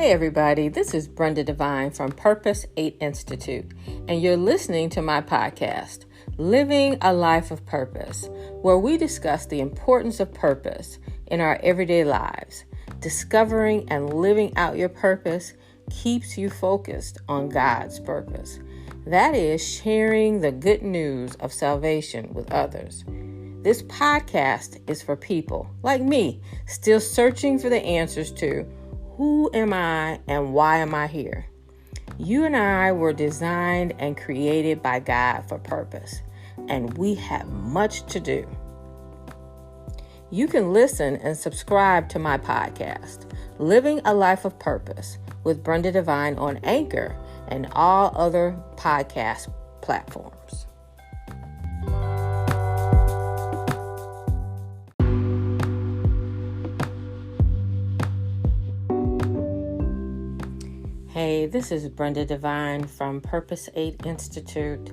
Hey everybody, this is Brenda Devine from Purpose 8 Institute, and you're listening to my podcast, Living a Life of Purpose, where we discuss the importance of purpose in our everyday lives. Discovering and living out your purpose keeps you focused on God's purpose. That is sharing the good news of salvation with others. This podcast is for people like me, still searching for the answers to who am I and why am I here? You and I were designed and created by God for purpose, and we have much to do. You can listen and subscribe to my podcast, Living a Life of Purpose with Brenda Devine on Anchor and all other podcast platforms. Hey, this is Brenda Devine from Purpose 8 Institute.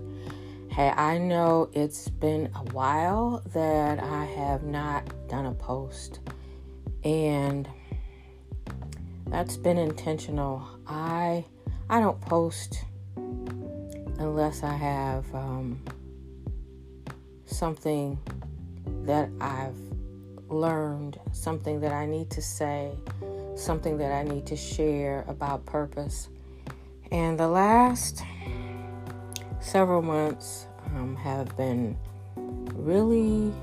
Hey, I know it's been a while that I have not done a post, and that's been intentional. I don't post unless I have something that I've learned, something that I need to say, something that I need to share about purpose. And the last several months have been really,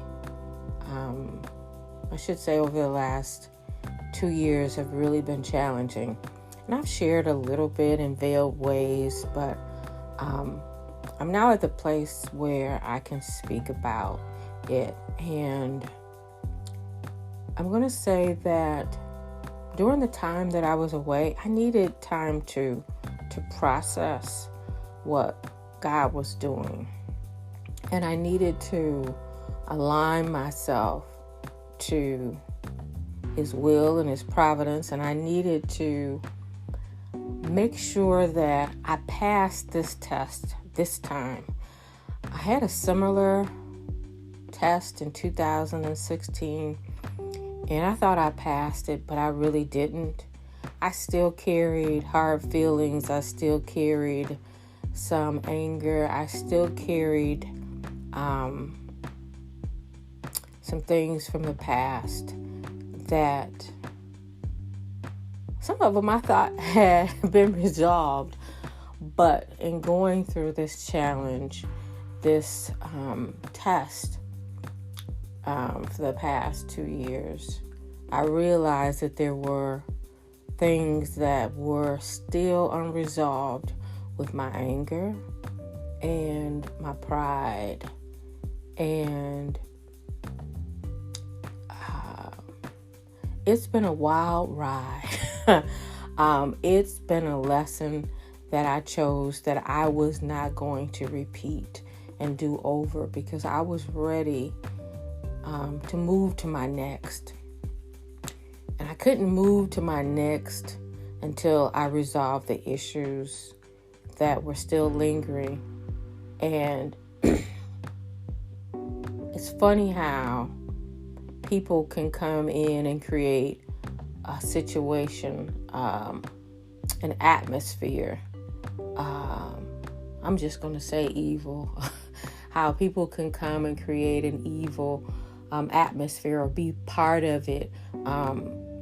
I should say over the last 2 years have really been challenging. And I've shared a little bit in veiled ways, but I'm now at the place where I can speak about it. And I'm going to say that during the time that I was away, I needed time to process what God was doing. And I needed to align myself to His will and His providence. And I needed to make sure that I passed this test this time. I had a similar test in 2016. And I thought I passed it, but I really didn't. I still carried hard feelings. I still carried some anger. I still carried some things from the past that some of them I thought had been resolved. But in going through this challenge, this test, for the past 2 years, I realized that there were things that were still unresolved with my anger and my pride. And it's been a wild ride. It's been a lesson that I chose that I was not going to repeat and do over, because I was ready to move to my next. And I couldn't move to my next until I resolved the issues that were still lingering. And it's funny how people can come in and create a situation, an atmosphere. I'm just going to say evil. How people can come and create an evil atmosphere or be part of it.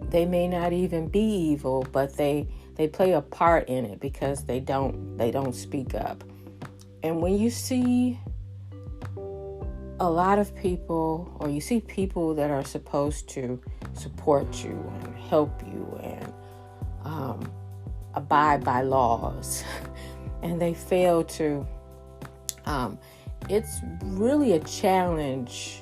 They may not even be evil, but they play a part in it because they don't speak up. And when you see a lot of people, or you see people that are supposed to support you and help you and abide by laws, and they fail to, it's really a challenge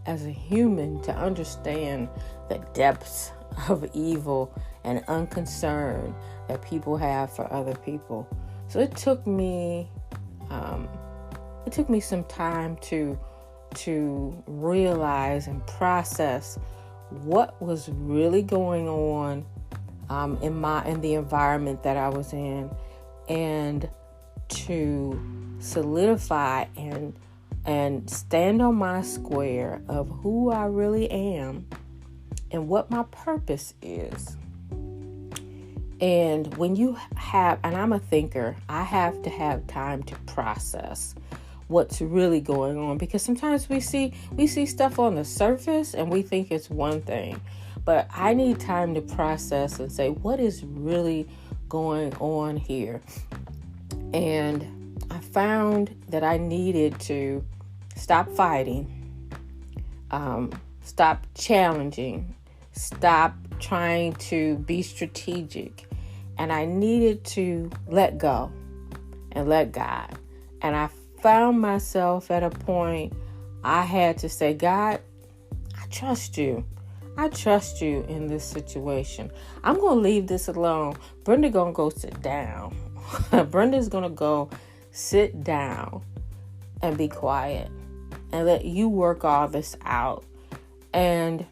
as a human to understand the depths of evil and unconcern that people have for other people. So it took me some time to realize and process what was really going on in the environment that I was in, and to solidify and stand on my square of who I really am and what my purpose is. And when you have, and I'm a thinker, I have to have time to process what's really going on, because sometimes we see stuff on the surface and we think it's one thing, but I need time to process and say, what is really going on here? And I found that I needed to stop fighting, stop challenging, stop trying to be strategic. And I needed to let go and let God. And I found myself at a point I had to say, God, I trust you. I trust you in this situation. I'm going to leave this alone. Brenda going to go sit down. Brenda's going to go sit down and be quiet and let you work all this out. And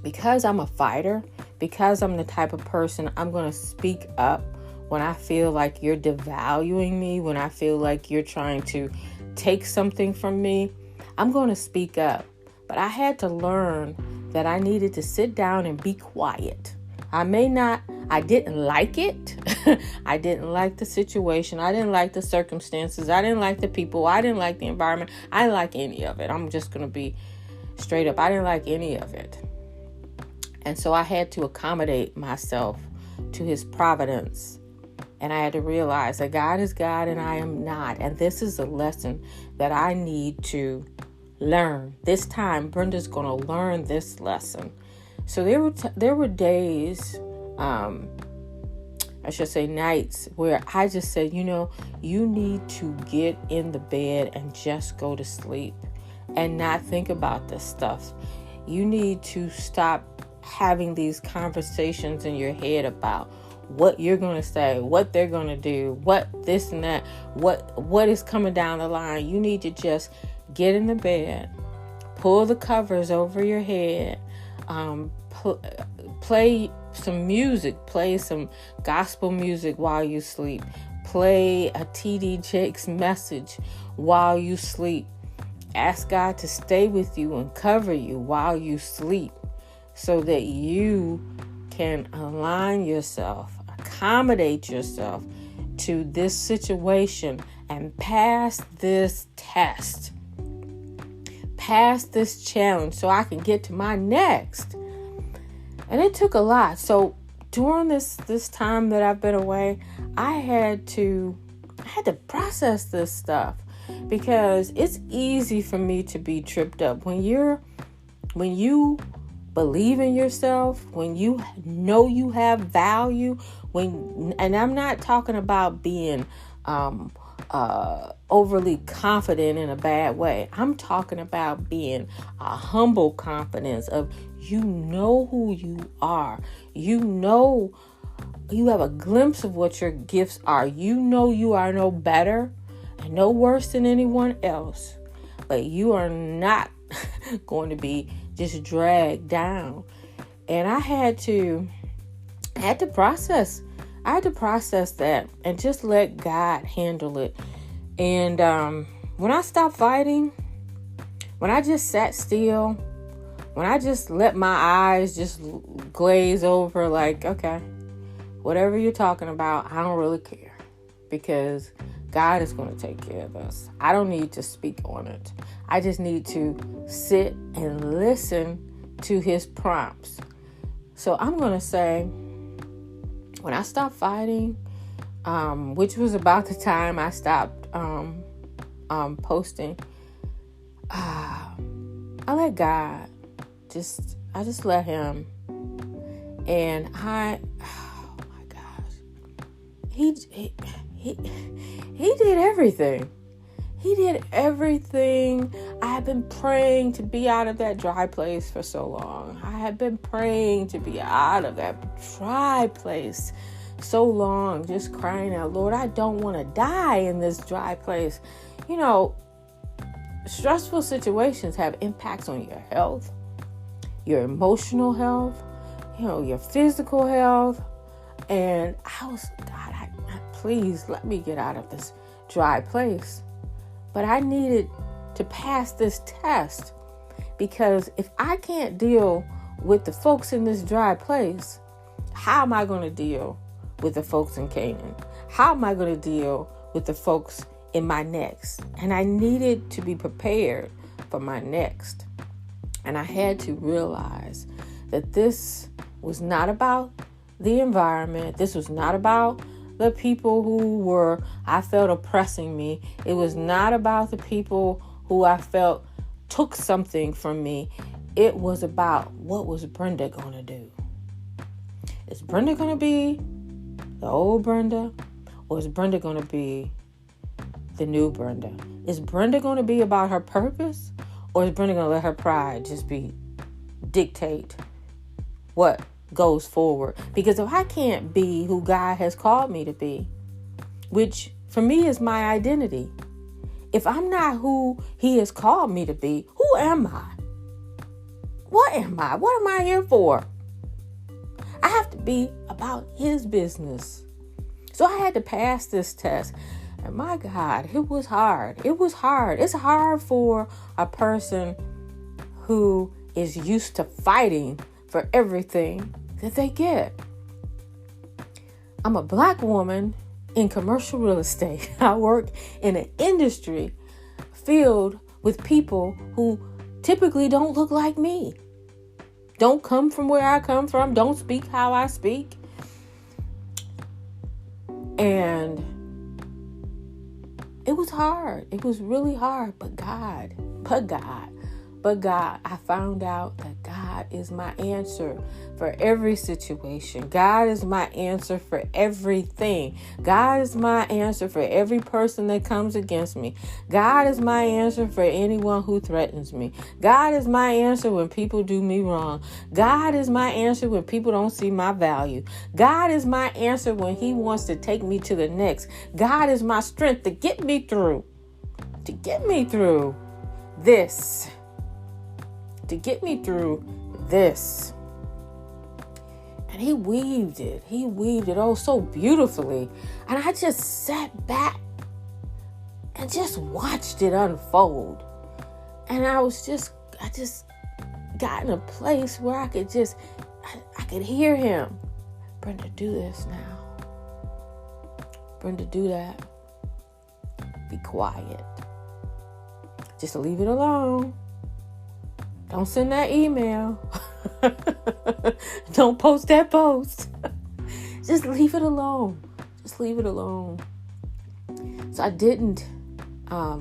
because I'm a fighter, because I'm the type of person, I'm going to speak up when I feel like you're devaluing me, when I feel like you're trying to take something from me. I'm going to speak up. But I had to learn that I needed to sit down and be quiet. I didn't like it. I didn't like the situation. I didn't like the circumstances. I didn't like the people. I didn't like the environment. I didn't like any of it. I'm just going to be straight up. I didn't like any of it. And so I had to accommodate myself to his providence. And I had to realize that God is God and I am not. And this is a lesson that I need to learn. This time, Brenda's going to learn this lesson. So there were days, I should say nights, where I just said, you need to get in the bed and just go to sleep and not think about this stuff. You need to stop having these conversations in your head about what you're going to say, what they're going to do, what this and that, what is coming down the line. You need to just get in the bed, pull the covers over your head, play some music, play some gospel music while you sleep, play a T.D. Jakes message while you sleep. Ask God to stay with you and cover you while you sleep, so that you can align yourself, accommodate yourself to this situation and pass this test, pass this challenge so I can get to my next. And it took a lot. So during this time that I've been away, I had to process this stuff, because it's easy for me to be tripped up when you believe in yourself, when you know you have value, and I'm not talking about being overly confident in a bad way. I'm talking about being a humble confidence of, who you are. You have a glimpse of what your gifts are. You are no better and no worse than anyone else, but you are not going to be just dragged down. And I had to process that and just let God handle it. And when I stopped fighting, when I just sat still, when I just let my eyes just glaze over, like, okay, whatever you're talking about, I don't really care, because God is going to take care of us. I don't need to speak on it. I just need to sit and listen to his prompts. So I'm going to say, when I stopped fighting, which was about the time I stopped posting, I let God, I just let him. And oh my gosh, he did everything. He did everything. I had been praying to be out of that dry place for so long. I had been praying to be out of that dry place so long, just crying out, Lord, I don't want to die in this dry place. Stressful situations have impacts on your health, your emotional health, your physical health. And I was, God, please let me get out of this dry place. But I needed to pass this test, because if I can't deal with the folks in this dry place, How am I going to deal with the folks in Canaan? How am I going to deal with the folks in my next? And I needed to be prepared for my next. And I had to realize that this was not about the environment. This was not about the people who I felt oppressing me. It was not about the people who I felt took something from me. It was about, what was Brenda going to do? Is Brenda going to be the old Brenda? Or is Brenda going to be the new Brenda? Is Brenda going to be about her purpose? Or is Brenda going to let her pride just dictate what goes forward? Because if I can't be who God has called me to be, which for me is my identity, if I'm not who He has called me to be, who am I? What am I? What am I here for? I have to be about His business. So I had to pass this test. And my God, it was hard. It was hard. It's hard for a person who is used to fighting for everything that they get. I'm a Black woman in commercial real estate. I work in an industry filled with people who typically don't look like me, don't come from where I come from, don't speak how I speak. And it was hard. It was really hard. But God, I found out that God is my answer for every situation. God is my answer for everything. God is my answer for every person that comes against me. God is my answer for anyone who threatens me. God is my answer when people do me wrong. God is my answer when people don't see my value. God is my answer when He wants to take me to the next. God is my strength to get me through this. To get me through this. And He weaved it oh so beautifully. And I just sat back and just watched it unfold. And I just got in a place where I could hear Him. Brenda, do this now. Brenda, do that. Be quiet. Just leave it alone. Don't send that email. Don't post that post. Just leave it alone. Just leave it alone. So I didn't. I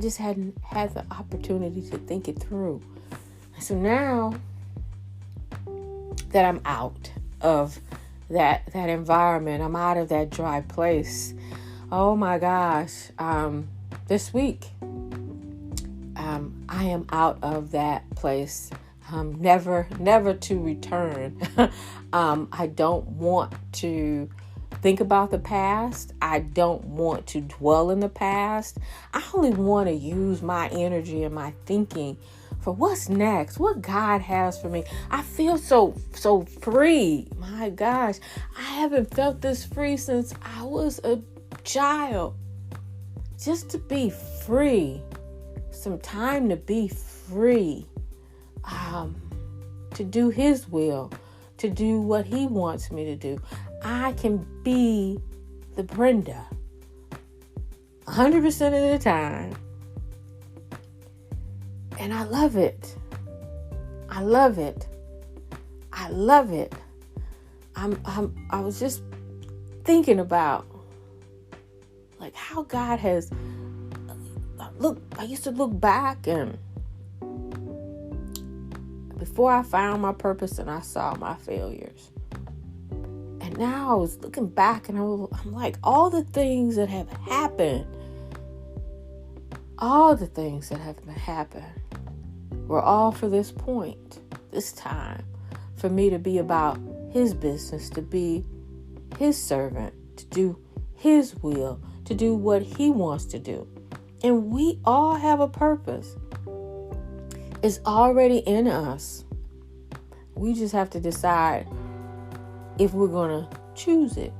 just hadn't had the opportunity to think it through. So now that I'm out of that environment, I'm out of that dry place. Oh my gosh. This week, I am out of that place. Never to return. I don't want to think about the past. I don't want to dwell in the past. I only want to use my energy and my thinking for what's next, what God has for me. I feel so free. My gosh, I haven't felt this free since I was a child. Just to be free. Some time to be free, to do His will, to do what He wants me to do. I can be the Brenda 100% of the time, and I love it. I love it. I love it. I was just thinking about like how God has. I used to look back, and before I found my purpose and I saw my failures. And now I was looking back and I'm like, all the things that have happened were all for this point, this time, for me to be about His business, to be His servant, to do His will, to do what He wants to do. And we all have a purpose. It's already in us. We just have to decide if we're going to choose it,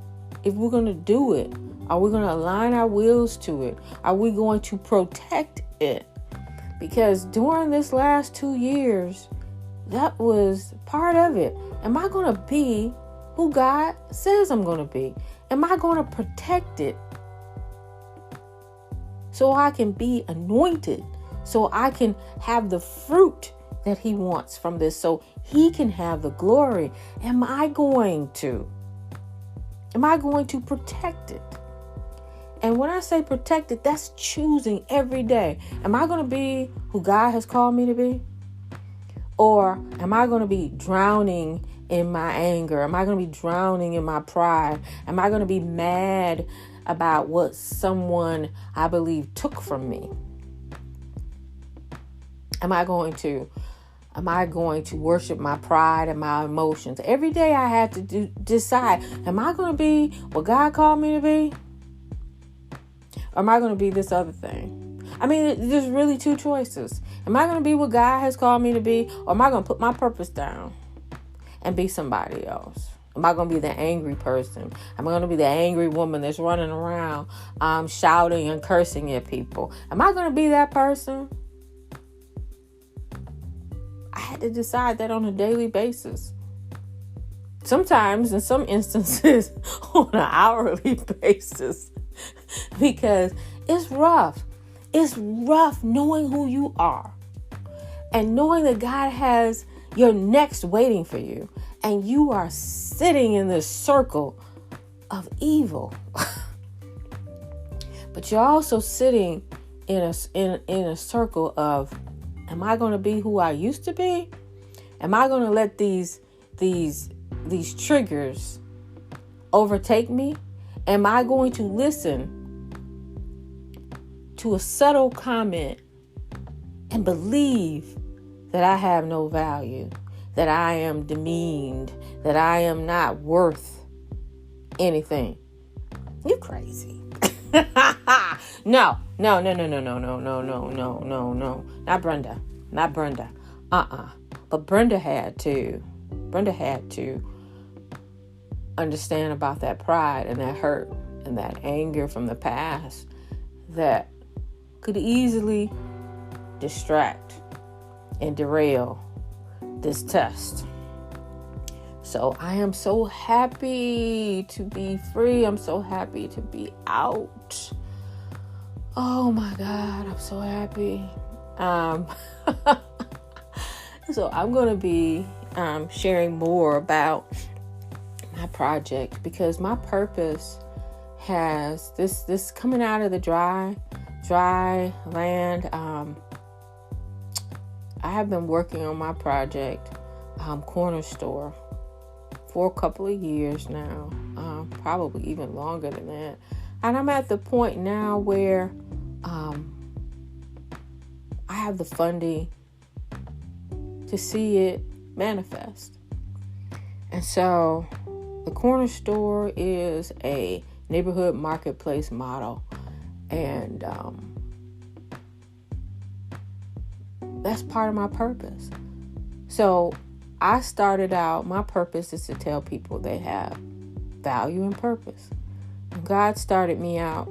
if we're going to do it. Are we going to align our wills to it? Are we going to protect it? Because during this last 2 years, That was part of it. Am I going to be who God says I'm going to be? Am I going to protect it so I can be anointed, so I can have the fruit that he wants from this, so he can have the glory? Am I going to protect it? And when I say protect it, that's choosing every day. Am I going to be who God has called me to be? Or am I going to be drowning in my anger? Am I going to be drowning in my pride? Am I going to be mad about what someone I believe took from me? Am I going to worship my pride and my emotions? Every day I have to decide, am I going to be what God called me to be? Or am I going to be this other thing? I mean, there's really two choices. Am I going to be what God has called me to be? Or am I going to put my purpose down and be somebody else? Am I going to be the angry person? Am I going to be the angry woman that's running around shouting and cursing at people? Am I going to be that person? I had to decide that on a daily basis. Sometimes, in some instances, on an hourly basis. Because it's rough. It's rough knowing who you are. And knowing that God has your next waiting for you. And you are sitting in this circle of evil. But you're also sitting in a circle of, am I going to be who I used to be? Am I going to let these triggers overtake me? Am I going to listen to a subtle comment and believe that I have no value, that I am demeaned, that I am not worth anything? You crazy. No. Not Brenda. But Brenda had to understand about that pride and that hurt and that anger from the past that could easily distract and derail this test. So I am so happy to be free. I'm so happy to be out. Oh my God, I'm so happy. So I'm going to be sharing more about my project, because my purpose has this coming out of the dry land. I have been working on my project, Corner Store, for a couple of years now, probably even longer than that. And I'm at the point now where I have the funding to see it manifest. And so the Corner Store is a neighborhood marketplace model. And that's part of my purpose. So I started out, my purpose is to tell people they have value and purpose. And God started me out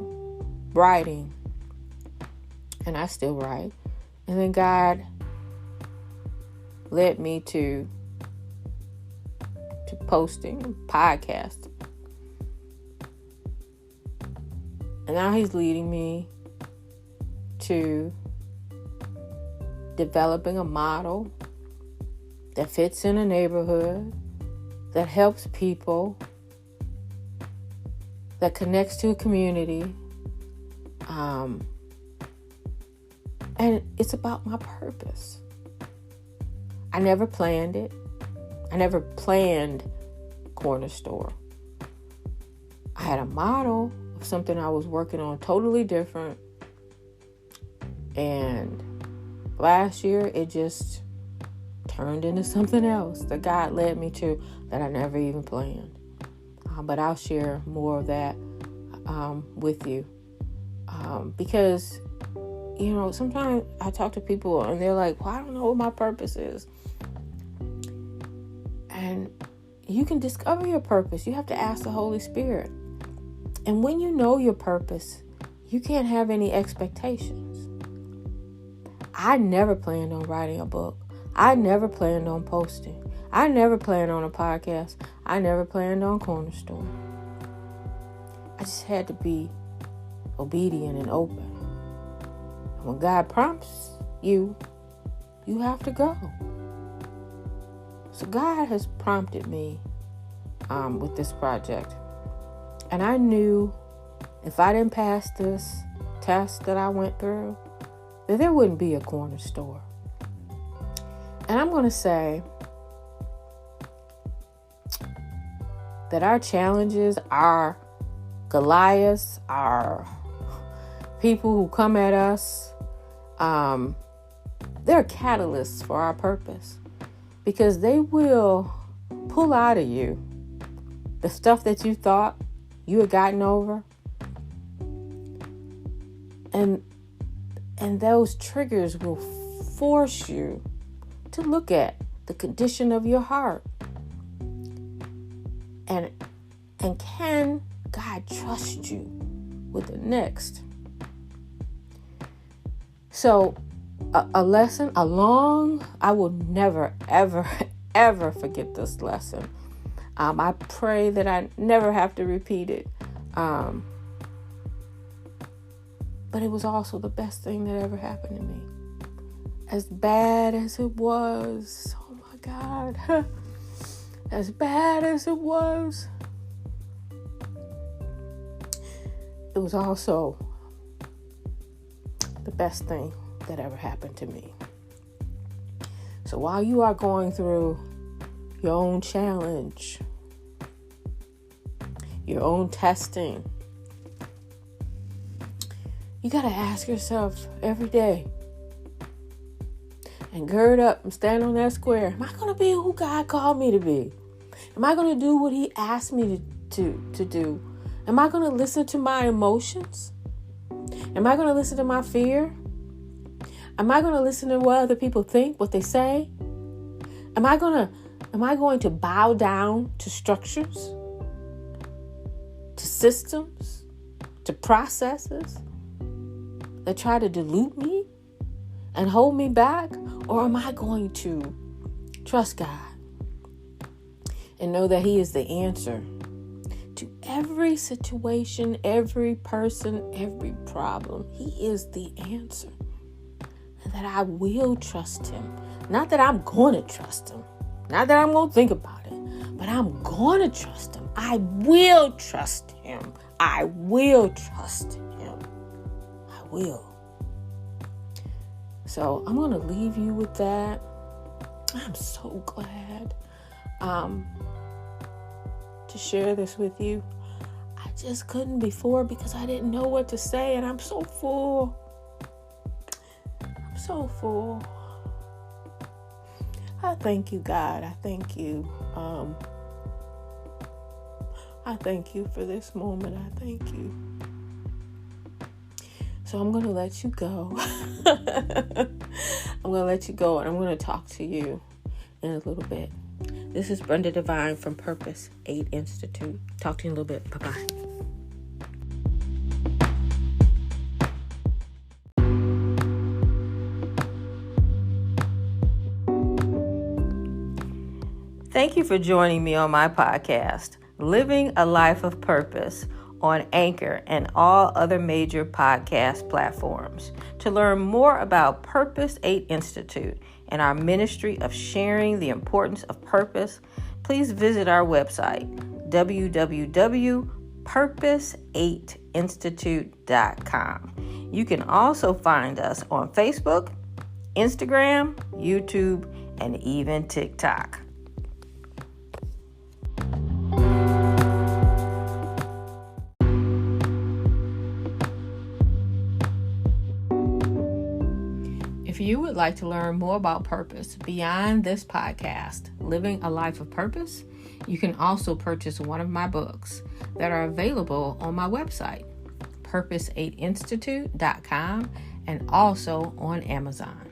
writing. And I still write. And then God led me to posting, podcasting. And now he's leading me to developing a model that fits in a neighborhood, that helps people, that connects to a community. And it's about my purpose. I never planned it. I never planned Corner Store. I had a model of something I was working on totally different. And last year, it just turned into something else that God led me to that I never even planned. But I'll share more of that with you. Because, you know, sometimes I talk to people and they're like, well, I don't know what my purpose is. And you can discover your purpose. You have to ask the Holy Spirit. And when you know your purpose, you can't have any expectations. I never planned on writing a book. I never planned on posting. I never planned on a podcast. I never planned on Cornerstone. I just had to be obedient and open. And when God prompts you, you have to go. So God has prompted me with this project. And I knew if I didn't pass this test that I went through, that there wouldn't be a corner store. And I'm going to say that our challenges, our Goliaths, our people who come at us, they're catalysts for our purpose, because they will pull out of you the stuff that you thought you had gotten over. And those triggers will force you to look at the condition of your heart. And can God trust you with the next? So a lesson, I will never, ever, ever forget this lesson. I pray that I never have to repeat it. But it was also the best thing that ever happened to me. As bad as it was, oh my God, as bad as it was, it was also the best thing that ever happened to me. So while you are going through your own challenge, your own testing, you got to ask yourself every day and gird up and stand on that square. Am I going to be who God called me to be? Am I going to do what He asked me to do? Am I going to listen to my emotions? Am I going to listen to my fear? Am I going to listen to what other people think, what they say? Am I going to bow down to structures, to systems, to processes that try to dilute me and hold me back? Or am I going to trust God and know that He is the answer to every situation, every person, every problem? He is the answer. And that I will trust Him. Not that I'm going to trust Him. Not that I'm going to think about it. But I'm going to trust Him. I will trust Him. I will trust Him. I will. So I'm going to leave you with that. I'm so glad to share this with you. I just couldn't before because I didn't know what to say, and I'm so full. I'm so full. I thank you, God. I thank you. I thank you for this moment. I thank you. So I'm going to let you go. I'm going to let you go, and I'm going to talk to you in a little bit. This is Brenda Devine from Purpose 8 Institute. Talk to you in a little bit. Bye-bye. Thank you for joining me on my podcast, Living a Life of Purpose, on Anchor and all other major podcast platforms. To learn more about Purpose 8 Institute and our ministry of sharing the importance of purpose, please visit our website, www.purpose8institute.com. You can also find us on Facebook, Instagram, YouTube, and even TikTok. If you would like to learn more about purpose beyond this podcast, Living a Life of Purpose, you can also purchase one of my books that are available on my website, purpose8institute.com, and also on Amazon.